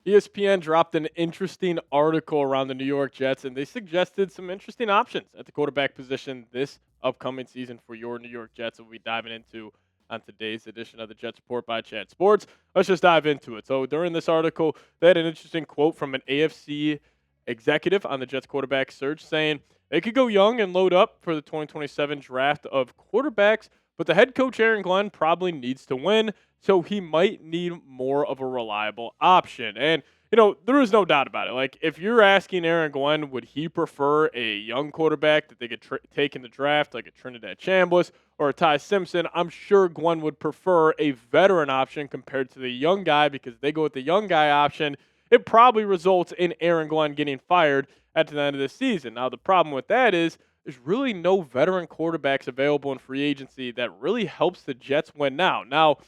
ESPN dropped an interesting article around the New York Jets, and they suggested some interesting options at the quarterback position this upcoming season for your New York Jets. We'll be diving into on today's edition of the Jets Report by Chad Sports. Let's just dive into it. So during this article, they had an interesting quote from an AFC executive on the Jets quarterback search saying they could go young and load up for the 2027 draft of quarterbacks, but the head coach Aaron Glenn probably needs to win, so he might need more of a reliable option. And there is no doubt about it. Like, if you're asking Aaron Glenn, would he prefer a young quarterback that they could take in the draft, like a Trinidad Chambliss or a Ty Simpson? I'm sure Glenn would prefer a veteran option compared to the young guy, because they go with the young guy option, it probably results in Aaron Glenn getting fired at the end of the season. Now, the problem with that is there's really no veteran quarterbacks available in free agency that really helps the Jets win now. Now,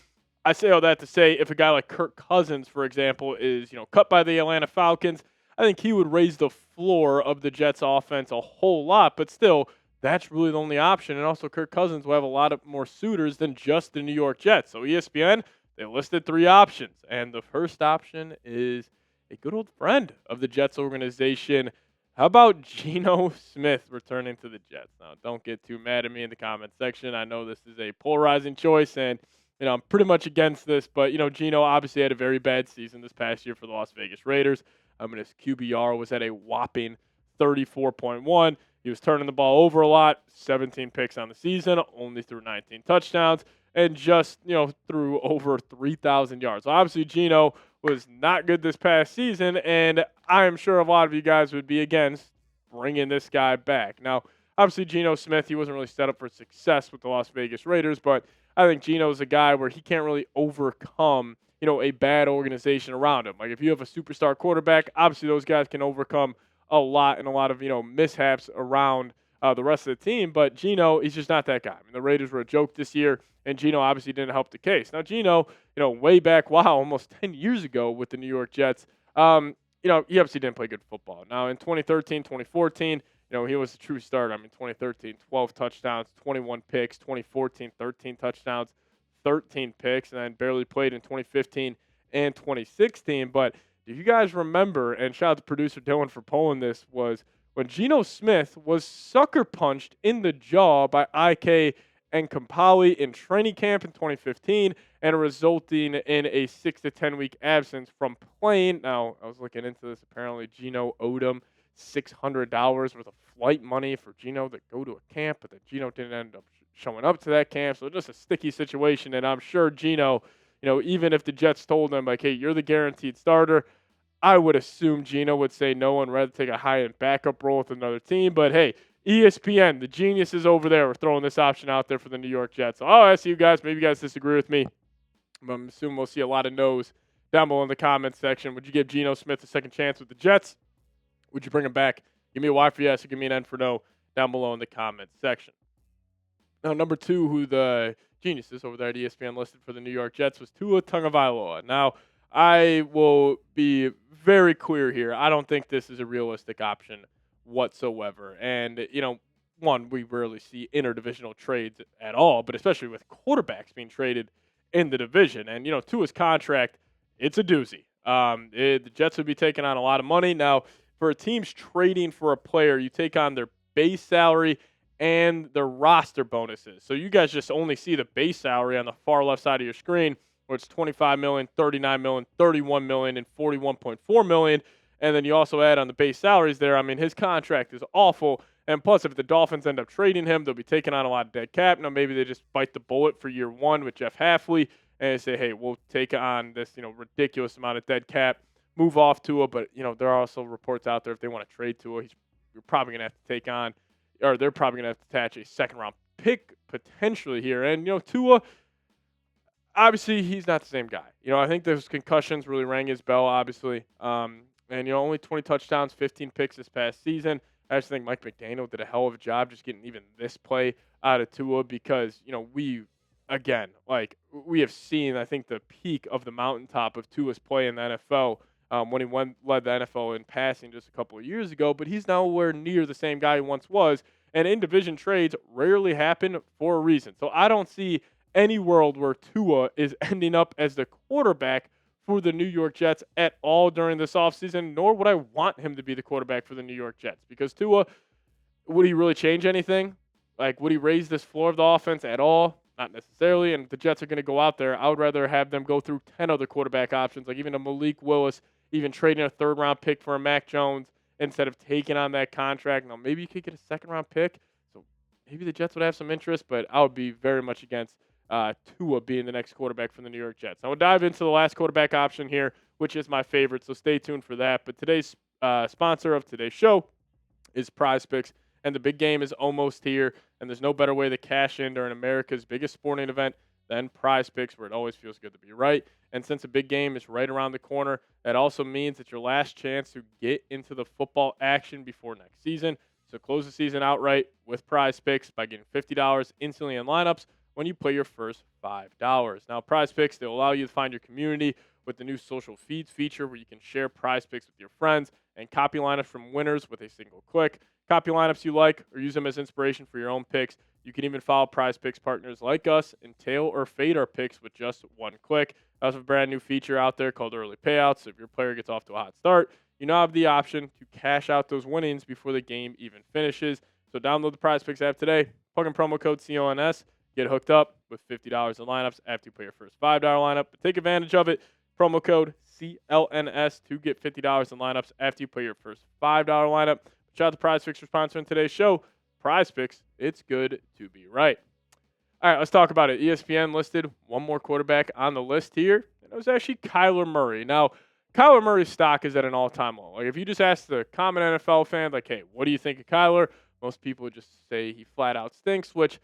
I say all that to say, if a guy like Kirk Cousins, for example, is cut by the Atlanta Falcons, I think he would raise the floor of the Jets offense a whole lot. But still, that's really the only option. And also, Kirk Cousins will have a lot of more suitors than just the New York Jets. So ESPN, they listed 3 options, and the first option is a good old friend of the Jets organization. How about Geno Smith returning to the Jets? Now, don't get too mad at me in the comment section. I know this is a polarizing choice, and I'm pretty much against this, but Geno obviously had a very bad season this past year for the Las Vegas Raiders. His QBR was at a whopping 34.1. He was turning the ball over a lot, 17 picks on the season, only threw 19 touchdowns, and just threw over 3,000 yards. So obviously, Geno was not good this past season, and I am sure a lot of you guys would be against bringing this guy back. Now, obviously, Geno Smith, he wasn't really set up for success with the Las Vegas Raiders, but I think Geno's a guy where he can't really overcome, a bad organization around him. Like, if you have a superstar quarterback, obviously those guys can overcome a lot and a lot of, mishaps around the rest of the team. But Geno, he's just not that guy. I mean, the Raiders were a joke this year, and Geno obviously didn't help the case. Now, Geno, way back, almost 10 years ago with the New York Jets, he obviously didn't play good football. Now, in 2013, 2014, he was a true starter. I mean, 2013, 12 touchdowns, 21 picks, 2014, 13 touchdowns, 13 picks, and then barely played in 2015 and 2016. But do you guys remember, and shout out to producer Dylan for pulling this, was when Geno Smith was sucker punched in the jaw by IK and Kampali in training camp in 2015, and resulting in a 6 to 10 week absence from playing. Now, I was looking into this. Apparently, Geno owed him $600 worth of flight money for Geno to go to a camp, but then Geno didn't end up showing up to that camp. So just a sticky situation. And I'm sure Geno, even if the Jets told him, like, hey, you're the guaranteed starter, I would assume Geno would say no and rather take a high-end backup role with another team. But hey, ESPN, the geniuses over there, are throwing this option out there for the New York Jets. So I'll ask you guys. Maybe you guys disagree with me. I'm assuming we'll see a lot of no's down below in the comments section. Would you give Geno Smith a second chance with the Jets? Would you bring him back? Give me a Y for yes or give me an N for no down below in the comments section. Now, number 2, who the geniuses over there at ESPN listed for the New York Jets, was Tua Tagovailoa. Now, I will be very clear here. I don't think this is a realistic option whatsoever. And, one, we rarely see interdivisional trades at all, but especially with quarterbacks being traded in the division. And, Tua's contract, it's a doozy. The Jets would be taking on a lot of money. Now, for teams trading for a player, you take on their base salary and their roster bonuses. So you guys just only see the base salary on the far left side of your screen, where it's $25 million, $39 million, $31 million, and $41.4 million. And then you also add on the base salaries there. I mean, his contract is awful. And plus, if the Dolphins end up trading him, they'll be taking on a lot of dead cap. Now, maybe they just bite the bullet for year 1 with Jeff Hafley and say, hey, we'll take on this, ridiculous amount of dead cap, move off Tua. But, there are also reports out there if they want to trade Tua, you're probably going to have to take on, or they're probably going to have to attach a second-round pick potentially here. And, Tua, obviously, he's not the same guy. I think those concussions really rang his bell, obviously. And, only 20 touchdowns, 15 picks this past season. I just think Mike McDaniel did a hell of a job just getting even this play out of Tua because, we have seen, I think, the peak of the mountaintop of Tua's play in the NFL when he led the NFL in passing just a couple of years ago. But he's nowhere near the same guy he once was. And in-division trades rarely happen for a reason. So I don't see any world where Tua is ending up as the quarterback for the New York Jets at all during this offseason, nor would I want him to be the quarterback for the New York Jets. Because Tua, would he really change anything? Like, would he raise this floor of the offense at all? Not necessarily. And if the Jets are going to go out there, I would rather have them go through 10 other quarterback options, like even a Malik Willis, even trading a third-round pick for a Mac Jones instead of taking on that contract. Now, maybe you could get a second-round pick, so maybe the Jets would have some interest, but I would be very much against Tua being the next quarterback for the New York Jets. Now, we'll dive into the last quarterback option here, which is my favorite, so stay tuned for that. But today's sponsor of today's show is PrizePicks, and the big game is almost here, and there's no better way to cash in during America's biggest sporting event than PrizePicks, where it always feels good to be right. And since a big game is right around the corner, that also means it's your last chance to get into the football action before next season. So close the season outright with PrizePicks by getting $50 instantly in lineups when you play your first $5. Now, PrizePicks, they'll allow you to find your community with the new social feeds feature where you can share PrizePicks with your friends and copy lineups from winners with a single click. Copy lineups you like or use them as inspiration for your own picks. You can even follow PrizePicks partners like us and tail or fade our picks with just one click. I also have a brand new feature out there called Early Payouts. So if your player gets off to a hot start, you now have the option to cash out those winnings before the game even finishes. So download the PrizePicks app today. Plug in promo code CONS. Get hooked up with $50 in lineups after you play your first $5 lineup. But take advantage of it. Promo code CLNS to get $50 in lineups after you play your first $5 lineup. Shout out to PrizePicks for sponsoring today's show. PrizePicks, it's good to be right. All right, let's talk about it. ESPN listed one more quarterback on the list here, and it was actually Kyler Murray. Now, Kyler Murray's stock is at an all-time low. Like, if you just ask the common NFL fan, like, hey, what do you think of Kyler? Most people would just say he flat out stinks, which,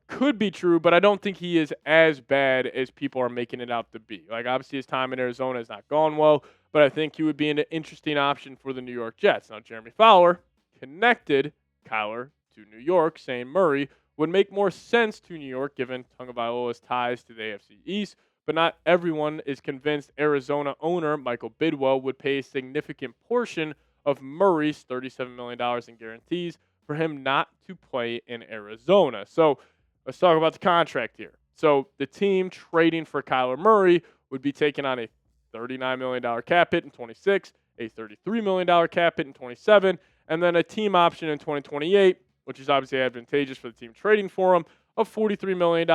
could be true, but I don't think he is as bad as people are making it out to be. Like, obviously, his time in Arizona has not gone well, but I think he would be an interesting option for the New York Jets. Now, Jeremy Fowler connected Kyler to New York, saying Murray would make more sense to New York given Tagovailoa's ties to the AFC East, but not everyone is convinced Arizona owner Michael Bidwell would pay a significant portion of Murray's $37 million in guarantees for him not to play in Arizona. So let's talk about the contract here. So the team trading for Kyler Murray would be taking on a $39 million cap hit in 26, a $33 million cap hit in 27, and then a team option in 2028, which is obviously advantageous for the team trading for him, of $43 million.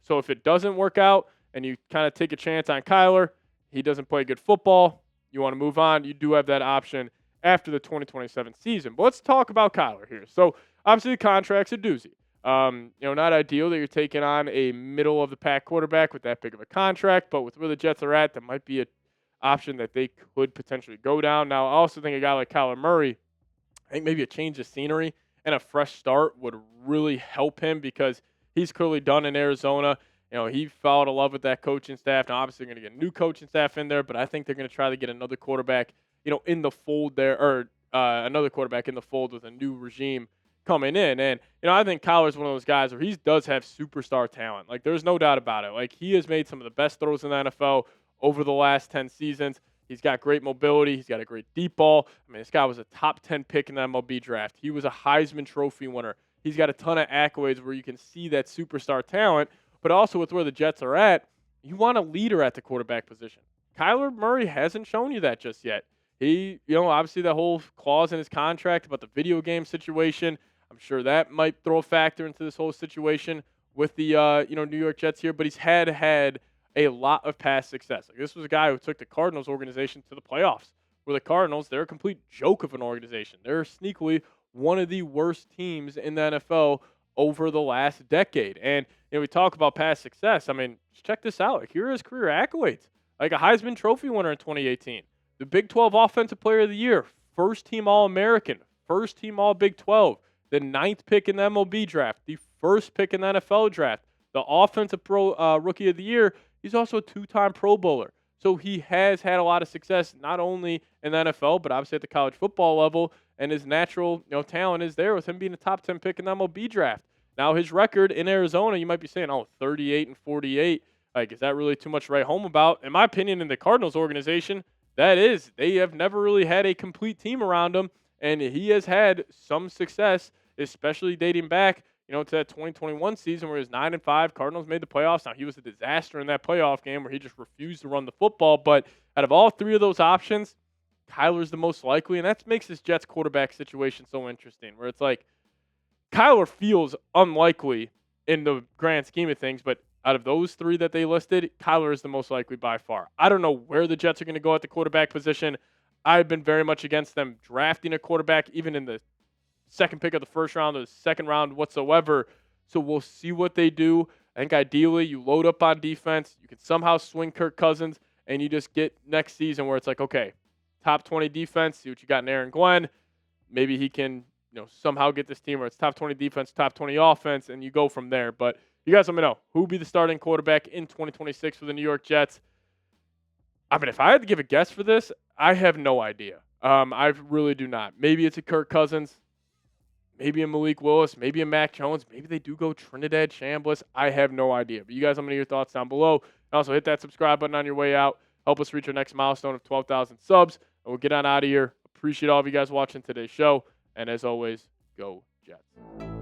So if it doesn't work out and you kind of take a chance on Kyler, he doesn't play good football, you want to move on, you do have that option after the 2027 season. But let's talk about Kyler here. So obviously the contract's a doozy. Not ideal that you're taking on a middle-of-the-pack quarterback with that big of a contract, but with where the Jets are at, that might be an option that they could potentially go down. Now, I also think a guy like Kyler Murray, I think maybe a change of scenery and a fresh start would really help him because he's clearly done in Arizona. He fell out of love with that coaching staff. Now, obviously, they're going to get a new coaching staff in there, but I think they're going to try to get another quarterback, in the fold there, or another quarterback in the fold with a new regime coming in. And, I think Kyler's one of those guys where he does have superstar talent. Like, there's no doubt about it. Like, he has made some of the best throws in the NFL over the last 10 seasons. He's got great mobility. He's got a great deep ball. I mean, this guy was a top 10 pick in the MLB draft. He was a Heisman Trophy winner. He's got a ton of accolades where you can see that superstar talent. But also with where the Jets are at, you want a leader at the quarterback position. Kyler Murray hasn't shown you that just yet. He, obviously that whole clause in his contract about the video game situation, I'm sure that might throw a factor into this whole situation with the, New York Jets here. But he's had a lot of past success. Like, this was a guy who took the Cardinals organization to the playoffs, where the Cardinals, they're a complete joke of an organization. They're sneakily one of the worst teams in the NFL over the last decade. And, we talk about past success. I mean, just check this out. Like, here are his career accolades. Like a Heisman Trophy winner in 2018, the Big 12 Offensive Player of the Year, first team All-American, first team All-Big 12, the 9th pick in the MLB draft, the first pick in the NFL draft, the Offensive Rookie of the Year. He's also a 2-time Pro Bowler. So he has had a lot of success, not only in the NFL, but obviously at the college football level. And his natural talent is there with him being a top 10 pick in the MLB draft. Now, his record in Arizona, you might be saying, 38-48. Like, is that really too much to write home about? In my opinion, in the Cardinals organization, that is. They have never really had a complete team around him, and he has had some success, especially dating back, to that 2021 season where he was 9-5. Cardinals made the playoffs. Now, he was a disaster in that playoff game where he just refused to run the football. But out of all three of those options, Kyler's the most likely. And that makes this Jets quarterback situation so interesting, where it's like Kyler feels unlikely in the grand scheme of things, but out of those three that they listed, Kyler is the most likely by far. I don't know where the Jets are going to go at the quarterback position. I've been very much against them drafting a quarterback, even in the second pick of the first round or the second round whatsoever. So we'll see what they do. I think ideally you load up on defense. You can somehow swing Kirk Cousins, and you just get next season where it's like, okay, top 20 defense, see what you got in Aaron Glenn. Maybe he can somehow get this team where it's top 20 defense, top 20 offense, and you go from there. But you guys let me know who will be the starting quarterback in 2026 for the New York Jets. I mean, if I had to give a guess for this, I have no idea. I really do not. Maybe it's a Kirk Cousins, maybe a Malik Willis, maybe a Mac Jones. Maybe they do go Trinidad Chambliss. I have no idea. But you guys let me know your thoughts down below. And also hit that subscribe button on your way out. Help us reach our next milestone of 12,000 subs. And we'll get on out of here. Appreciate all of you guys watching today's show. And as always, go Jets.